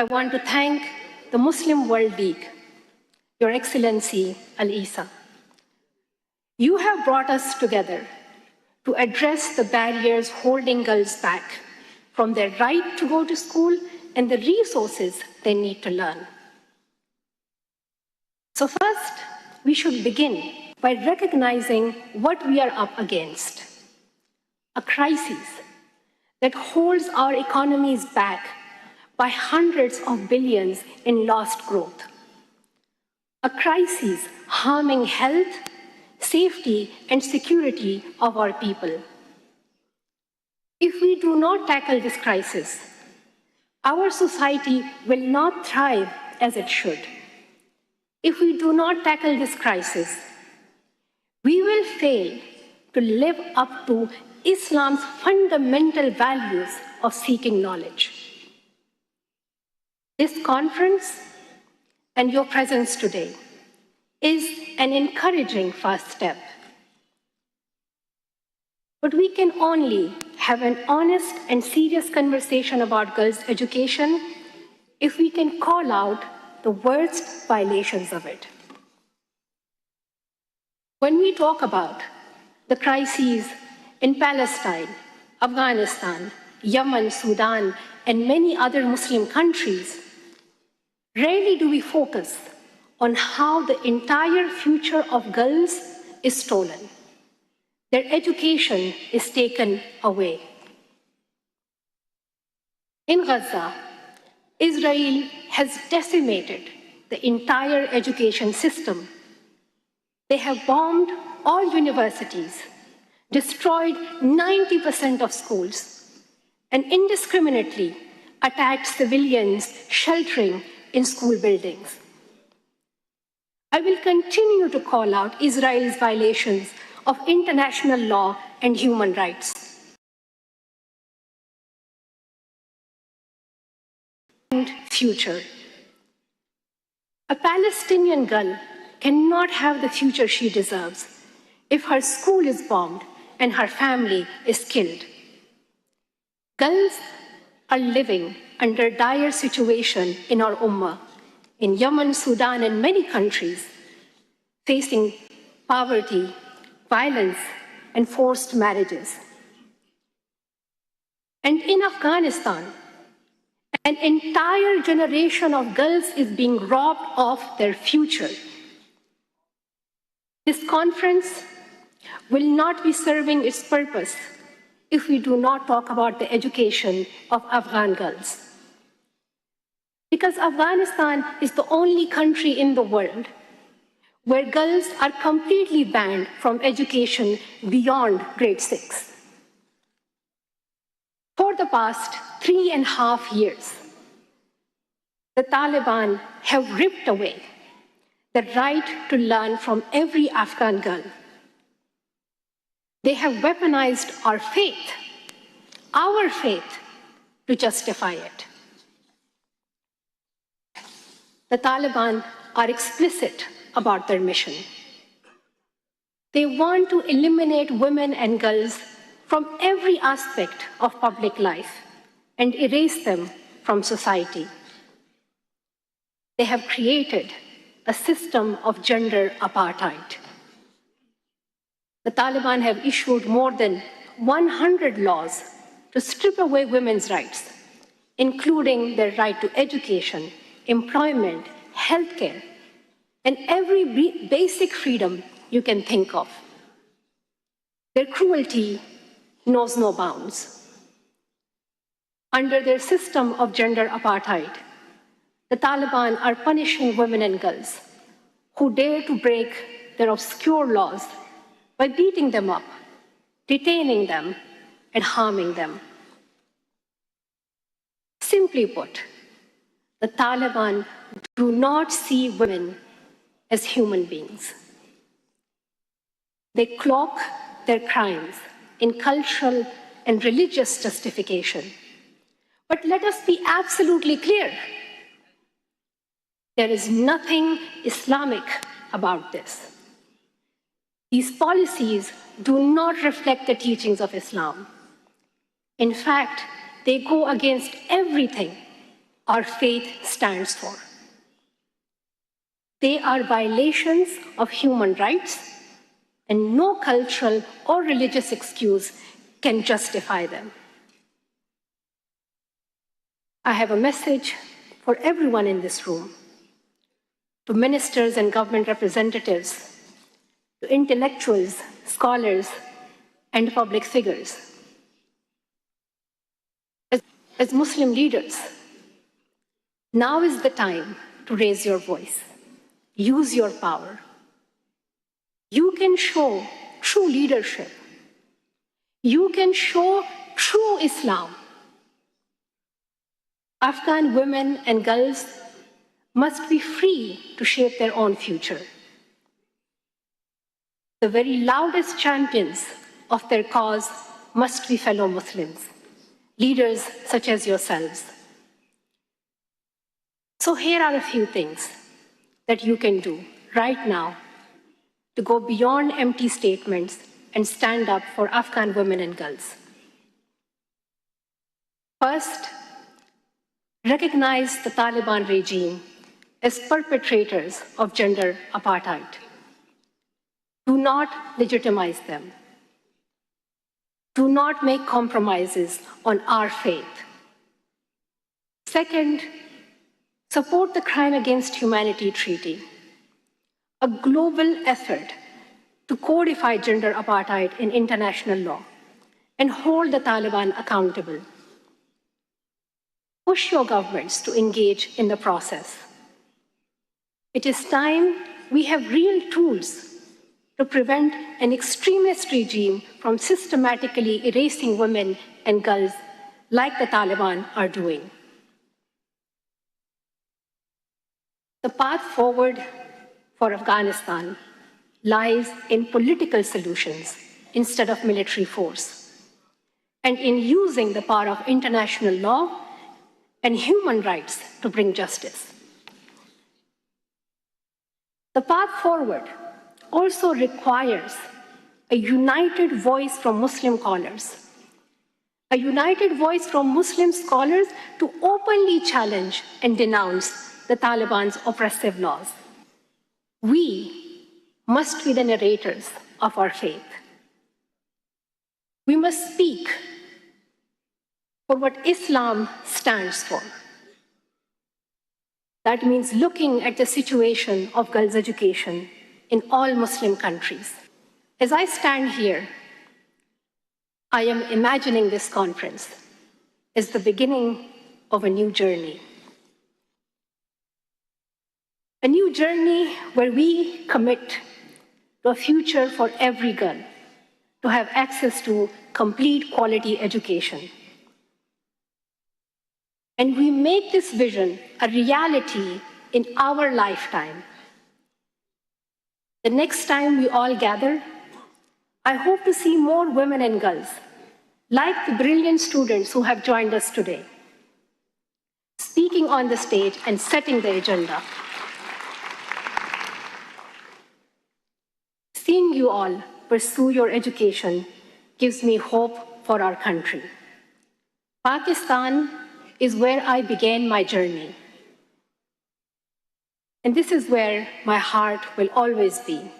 I want to thank the Muslim World League, Your Excellency Al-Isa. You have brought us together to address the barriers holding girls back from their right to go to school and the resources they need to learn. So first, we should begin by recognizing what we are up against: a crisis that holds our economies back by hundreds of billions in lost growth. A crisis harming health, safety, and security of our people. If we do not tackle this crisis, our society will not thrive as it should. If we do not tackle this crisis, we will fail to live up to Islam's fundamental values of seeking knowledge. This conference and your presence today is an encouraging first step. But we can only have an honest and serious conversation about girls' education if we can call out the worst violations of it. When we talk about the crises in Palestine, Afghanistan, Yemen, Sudan, and many other Muslim countries, rarely do we focus on how the entire future of girls is stolen. Their education is taken away. In Gaza, Israel has decimated the entire education system. They have bombed all universities, destroyed 90% of schools, and indiscriminately attacked civilians sheltering in school buildings. I will continue to call out Israel's violations of international law and human rights. And future. A Palestinian girl cannot have the future she deserves if her school is bombed and her family is killed. Girls are living under a dire situation in our Ummah, in Yemen, Sudan, and many countries, facing poverty, violence, and forced marriages. And in Afghanistan, an entire generation of girls is being robbed of their future. This conference will not be serving its purpose if we do not talk about the education of Afghan girls. Because Afghanistan is the only country in the world where girls are completely banned from education beyond grade 6. For the past 3.5 years, the Taliban have ripped away the right to learn from every Afghan girl. They have weaponized our faith, to justify it. The Taliban are explicit about their mission. They want to eliminate women and girls from every aspect of public life and erase them from society. They have created a system of gender apartheid. The Taliban have issued more than 100 laws to strip away women's rights, including their right to education, employment, healthcare, and every basic freedom you can think of. Their cruelty knows no bounds. Under their system of gender apartheid, the Taliban are punishing women and girls who dare to break their obscure laws by beating them up, detaining them, and harming them. Simply put, the Taliban do not see women as human beings. They cloak their crimes in cultural and religious justification. But let us be absolutely clear. There is nothing Islamic about this. These policies do not reflect the teachings of Islam. In fact, they go against everything our faith stands for. They are violations of human rights, and no cultural or religious excuse can justify them. I have a message for everyone in this room, to ministers and government representatives, to intellectuals, scholars, and public figures. As Muslim leaders, now is the time to raise your voice. Use your power. You can show true leadership. You can show true Islam. Afghan women and girls must be free to shape their own future. The very loudest champions of their cause must be fellow Muslims, leaders such as yourselves. So here are a few things that you can do right now to go beyond empty statements and stand up for Afghan women and girls. First, recognize the Taliban regime as perpetrators of gender apartheid. Do not legitimize them. Do not make compromises on our faith. Second, support the Crime Against Humanity Treaty, a global effort to codify gender apartheid in international law and hold the Taliban accountable. Push your governments to engage in the process. It is time we have real tools to prevent an extremist regime from systematically erasing women and girls like the Taliban are doing. The path forward for Afghanistan lies in political solutions instead of military force, and in using the power of international law and human rights to bring justice. The path forward also requires a united voice from Muslim scholars, a united voice from Muslim scholars to openly challenge and denounce the Taliban's oppressive laws. We must be the narrators of our faith. We must speak for what Islam stands for. That means looking at the situation of girls' education in all Muslim countries. As I stand here, I am imagining this conference as the beginning of a new journey. A new journey where we commit to a future for every girl to have access to complete quality education. And we make this vision a reality in our lifetime. The next time we all gather, I hope to see more women and girls, like the brilliant students who have joined us today, speaking on the stage and setting the agenda. Seeing you all pursue your education gives me hope for our country. Pakistan is where I began my journey. And this is where my heart will always be.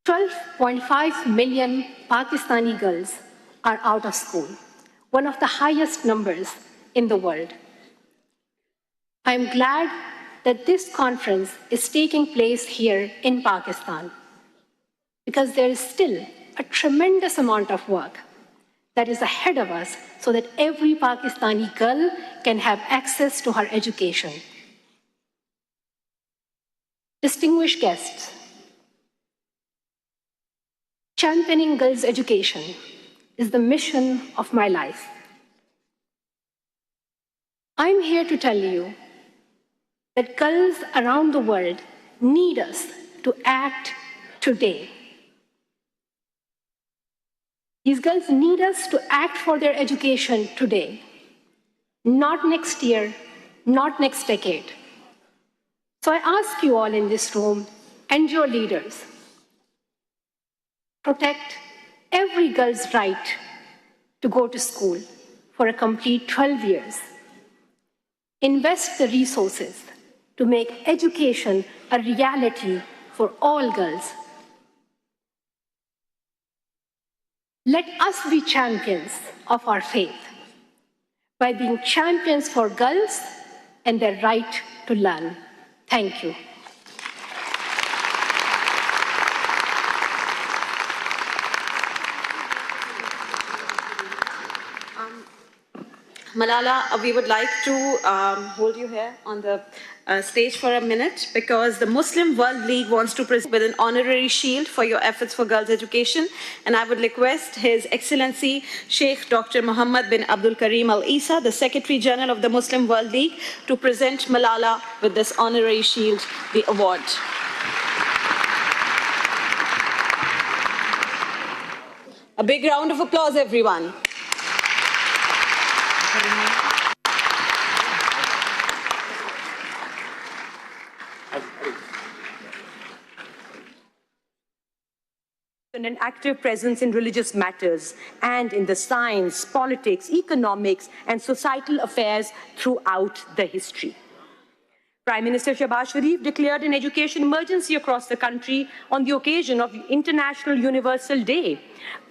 12.5 million Pakistani girls are out of school, one of the highest numbers in the world. I am glad that this conference is taking place here in Pakistan, because there is still a tremendous amount of work that is ahead of us so that every Pakistani girl can have access to her education. Distinguished guests, championing girls' education is the mission of my life. I'm here to tell you that girls around the world need us to act today. These girls need us to act for their education today, not next year, not next decade. So I ask you all in this room and your leaders, protect every girl's right to go to school for a complete 12 years. invest the resources to make education a reality for all girls. Let us be champions of our faith by being champions for girls and their right to learn. Thank you. Malala, we would like to hold you here on the stage for a minute because the Muslim World League wants to present with an honorary shield for your efforts for girls' education. And I would request His Excellency Sheikh Dr. Muhammad bin Abdul Karim Al Isa, the Secretary General of the Muslim World League, to present Malala with this honorary shield, the award. A big round of applause, everyone. And an active presence in religious matters and in the science, politics, economics, and societal affairs throughout the history. Prime Minister Shehbaz Sharif declared an education emergency across the country on the occasion of International Universal Day,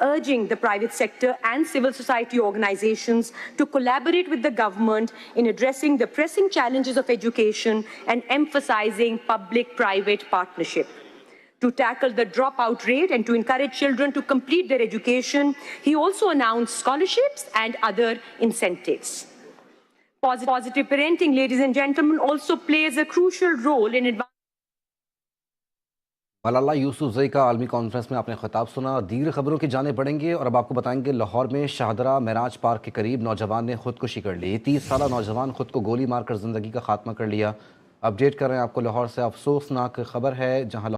urging the private sector and civil society organizations to collaborate with the government in addressing the pressing challenges of education and emphasizing public-private partnership. To tackle the dropout rate and to encourage children to complete their education, he also announced scholarships and other incentives. Positive parenting, ladies and gentlemen, also plays a crucial role in advancing. Malala Yousafzai का आलमी conference में आपने खिताब सुना। दीगर खबरों की जाने पड़ेंगे और अब आपको बताएंगे लाहौर में शाहदरा महराज पार्क के करीब नौजवान ने खुदकुशी कर ली। 30 साला नौजवान खुद को गोली मारकर जिंदगी का खात्मा कर लिया। अपडेट कर रहे हैं आपको लाहौर से। अफसोसनाक खबर है जहां